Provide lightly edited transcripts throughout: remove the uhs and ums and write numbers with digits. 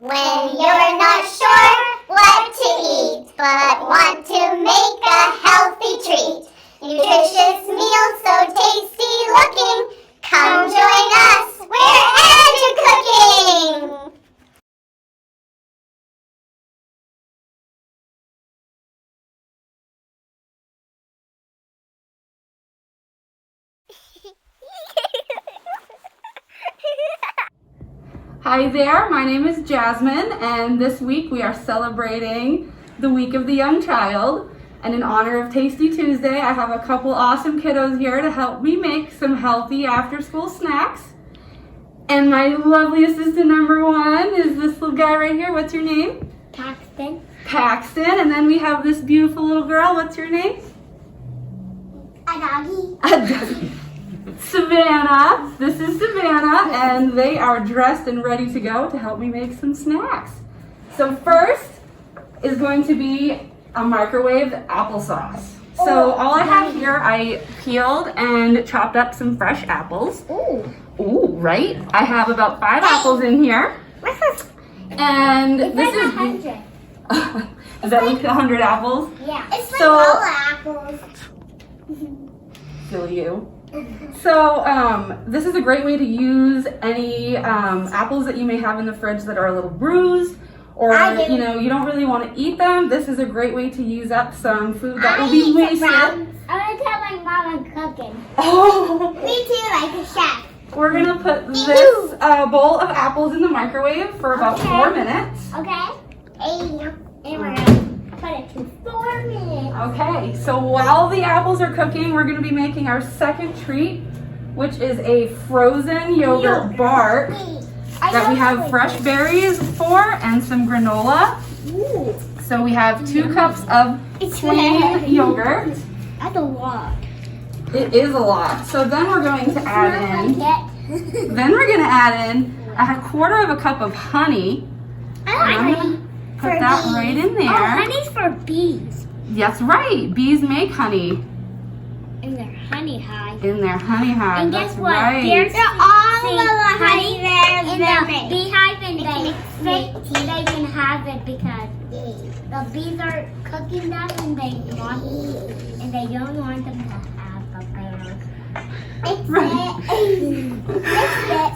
When you're not sure what to eat, but want to make a healthy treat. Nutritious meals so tasty looking. Come join us. We're Edu-Cooking. Hi there, my name is Jasmine, and this week we are celebrating the Week of the Young Child. And in honor of Tasty Tuesday, I have a couple awesome kiddos here to help me make some healthy after-school snacks. And my lovely assistant number one is this little guy right here. What's your name? Paxton. Paxton. And then we have this beautiful little girl. What's your name? A doggy. A doggy. Savannah. This is Savannah, and they are dressed and ready to go to help me make some snacks. So first is going to be a microwave applesauce. So all I have here, I peeled and chopped up some fresh apples. Ooh, right? I have about 5 apples in here. And It's this like is 100. Is that like 100 apples? Yeah. It's like So- all apples. Feel you. So this is a great way to use any apples that you may have in the fridge that are a little bruised, or you know, you don't really want to eat them. This is a great way to use up some food that will be wasted. I want to tell my mom I'm cooking. Oh. Me too, like a chef. We're gonna put this bowl of apples in the microwave for about 4 minutes. Okay. And we're gonna put it to 4 minutes. Okay, so while the apples are cooking, we're gonna be making our second treat, which is a frozen yogurt bar that we have fresh berries for and some granola. Ooh. So we have 2 cups of plain yogurt. That's a lot. It is a lot. So then we're going to add in, a quarter of a cup of honey. I like Put that right in there. Oh, honey's for bees. That's right. Bees make honey In their honey hive. in their honey hive. And That's guess what? right. There's all of the honey in the beehive, and they can have it because the bees are cooking them, and they don't want them to have the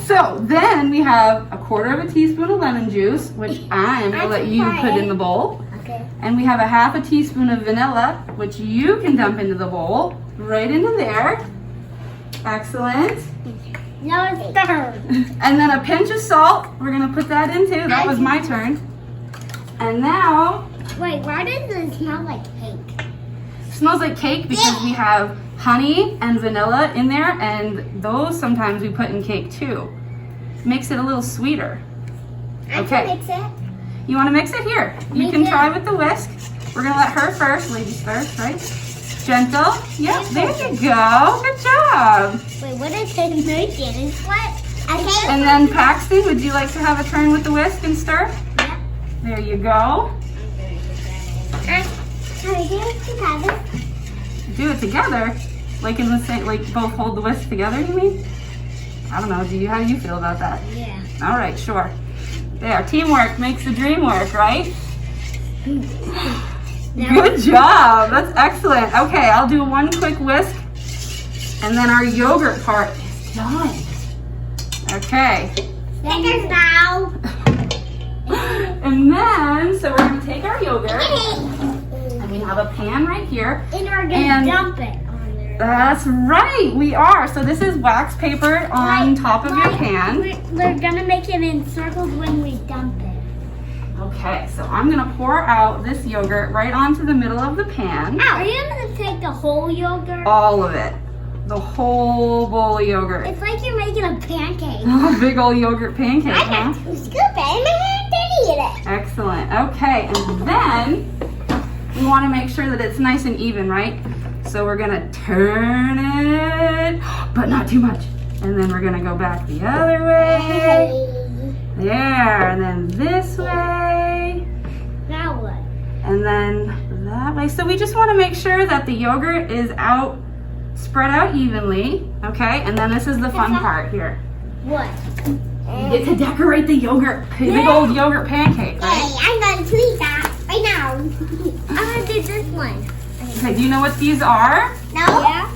So then we have a quarter of a teaspoon of lemon juice, which I'm going to let you put in the bowl. Okay. And we have a half a teaspoon of vanilla, which you can dump into the bowl, right into there. Excellent. No, it's third. And then a pinch of salt. We're going to put that in too. That was my turn. And now, Wait, why does it smell like cake? it smells like cake because we have honey and vanilla in there, and those sometimes we put in cake too. Makes it a little sweeter. I Okay. can mix it. You want to mix it here? You Me can too. try with the whisk. We're going to let her first, ladies first, right? Gentle. Yep, there you go. Good job. Wait, what is it making? It's what? Okay. And then Paxton, would you like to have a turn with the whisk and stir? Yep. There you go. Do it together? Like in the same, like both hold the whisk together, you mean? I don't know. How do you feel about that? Yeah. All right, sure. There, teamwork makes the dream work, right? Good job. That's excellent. Okay, I'll do one quick whisk, and then our yogurt part is done. Okay. Stickers now. And then, so we're going to take our yogurt, and we have a pan right here. And we're gonna And- dump it on there. That's right, we are. So this is wax paper on top of your pan. We're gonna make it in circles when we dump it. Okay, so I'm gonna pour out this yogurt right onto the middle of the pan. Are you gonna take the whole yogurt? All of it. The whole bowl of yogurt. It's like you're making a pancake. A big old yogurt pancake, I huh? got to scoop it in my hand to eat it. Excellent. Okay, and then we want to make sure that it's nice and even, right? So we're gonna turn it, but not too much. And then we're gonna go back the other way. There, and then this way. Now what? And then that way. So we just want to make sure that the yogurt is spread out evenly, okay? And then this is the fun part here. What? You get to decorate the yogurt, big old yogurt pancake, right? Hey, I'm going to eat that right now. I'm going to do this one. Okay, do you know what these are? No? Yeah.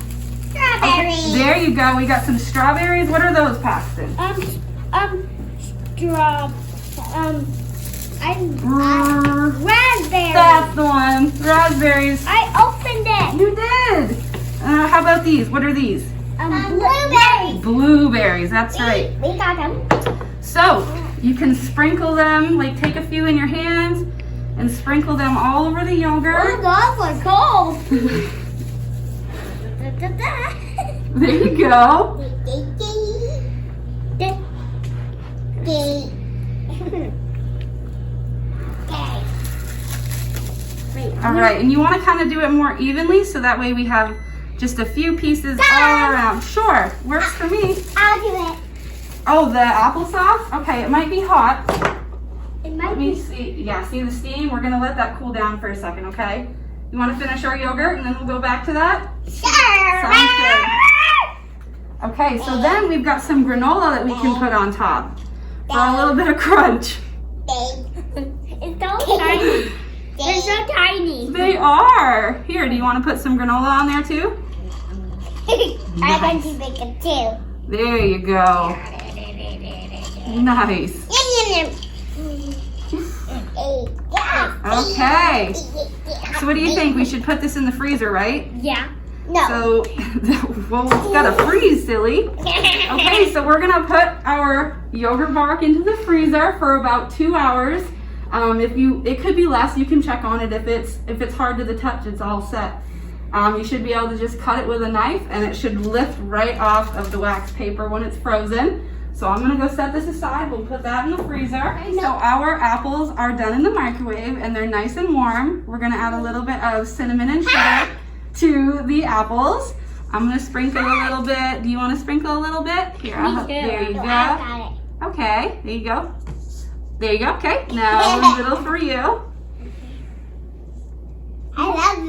Strawberries. There you go. We got some strawberries. What are those, Paxton? Raspberries. That's the one. Raspberries. I opened it. You did. How about these? What are these? Blueberries. Blueberries. That's right. We got them. So you can sprinkle them, like take a few in your hands and sprinkle them all over the yogurt. Oh, those are cold. There you go. All right, and you want to kind of do it more evenly so that way we have just a few pieces all around. Sure, works for me. I'll do it. Oh, the applesauce? Okay, it might be hot. It might Let me see. Yeah, see the steam? We're going to let that cool down for a second, okay? You want to finish our yogurt and then we'll go back to that? Sure. Sounds good. Okay, so then we've got some granola that we can put on top for a little bit of crunch. It's so tiny. They're so tiny. They are. Here, do you want to put some granola on there too? I'm going to make it too. There you go. Nice. Okay. So what do you think? We should put this in the freezer, right? Yeah. No. So, well, it's gotta freeze, silly. Okay, so we're gonna put our yogurt bark into the freezer for about 2 hours. It could be less. You can check on it if it's hard to the touch. It's all set. You should be able to just cut it with a knife, and it should lift right off of the wax paper when it's frozen. So I'm gonna go set this aside. We'll put that in the freezer. So our apples are done in the microwave, and they're nice and warm. We're gonna add a little bit of cinnamon and sugar to the apples. I'm gonna sprinkle a little bit. Do you want to sprinkle a little bit? Here, there you go. I got it. Okay, there you go. There you go. Okay, now a little for you. I love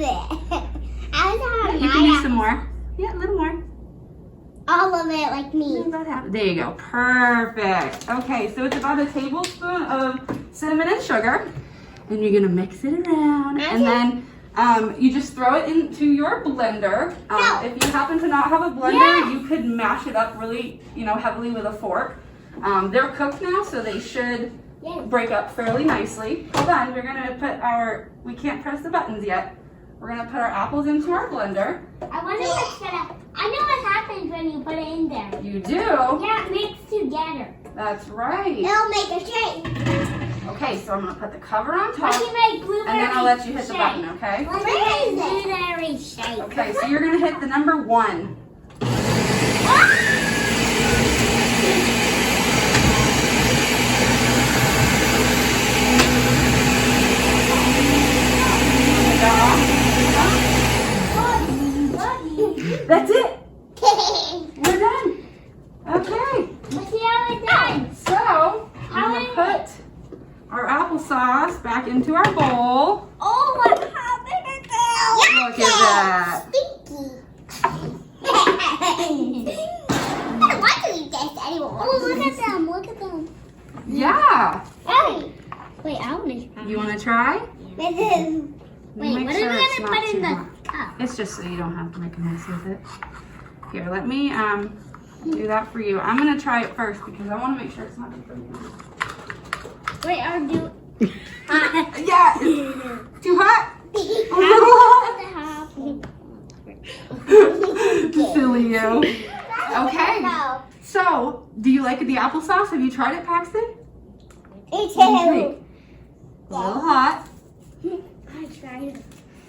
it. You can use some more. Yeah, a little more. All of it like me. There you go. Perfect. Okay, so it's about a tablespoon of cinnamon and sugar. And you're gonna mix it around. And then you just throw it into your blender. If you happen to not have a blender, you could mash it up really, heavily with a fork. They're cooked now, so they should break up fairly nicely. Hold on, we're gonna put we can't press the buttons yet. We're gonna put our apples into our blender. I wonder what's I know what happens when you put it in there. You do? Yeah, it mixes together. That's right. It'll make a shape. Okay, so I'm gonna put the cover on top. What do you make blueberry and then I'll let you hit the button, okay? What is blueberry shape? Okay, so you're gonna hit the number 1. That's it. We're done. Okay. Let's see how it's done. So, I'm going to put our applesauce back into our bowl. Oh, what happened to that? Look at that. Stinky. I don't want to eat this anymore. Oh, look at them. Look at them. Yeah. Hey. Wait, I want to try. You want to try? Wait, what are we going to put in the cup? It's just so you don't have to make a mess with it. Here, let me do that for you. I'm going to try it first because I want to make sure it's not too burning. Wait, I'll do Yeah, it's too hot. Silly you. Okay. So, do you like the applesauce? Have you tried it, Paxton? It's A little hot. I tried it.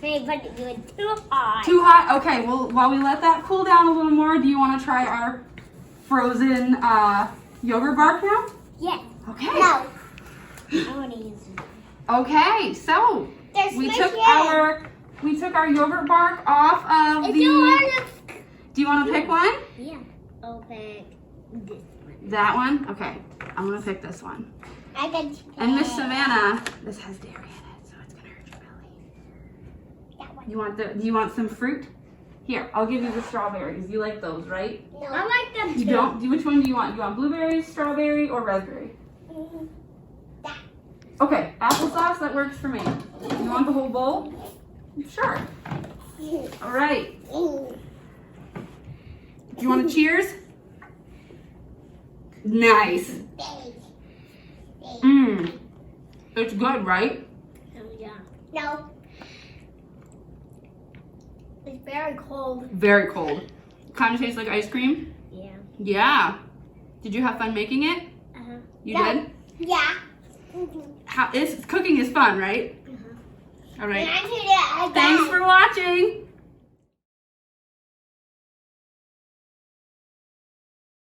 Wait, but it was too hot. Too hot? Okay, well, while we let that cool down a little more, do you want to try our frozen yogurt bark now? Yeah. Okay. No. I want to use it. Okay, so we took our yogurt bark off of Do Do you want to pick one? Yeah. I'll pick this one. That one? Okay, I'm going to pick this one. I can And Miss Savannah, this has dairy in it, so it's going to hurt your belly. That one. Do you want some fruit? Here, I'll give you the strawberries. You like those, right? No. I like them too. You don't? Which one do you want? You want blueberries, strawberry, or raspberry? That. Okay, applesauce, that works for me. You want the whole bowl? Sure. All right. You want a cheers? Nice. Mmm. It's good, right? Oh, yeah. No. It's very cold. Very cold. Kind of tastes like ice cream? Yeah. Yeah. Did you have fun making it? Uh-huh. You did? Yeah. Cooking is fun, right? Uh-huh. All right. And I did it again. Thanks for watching.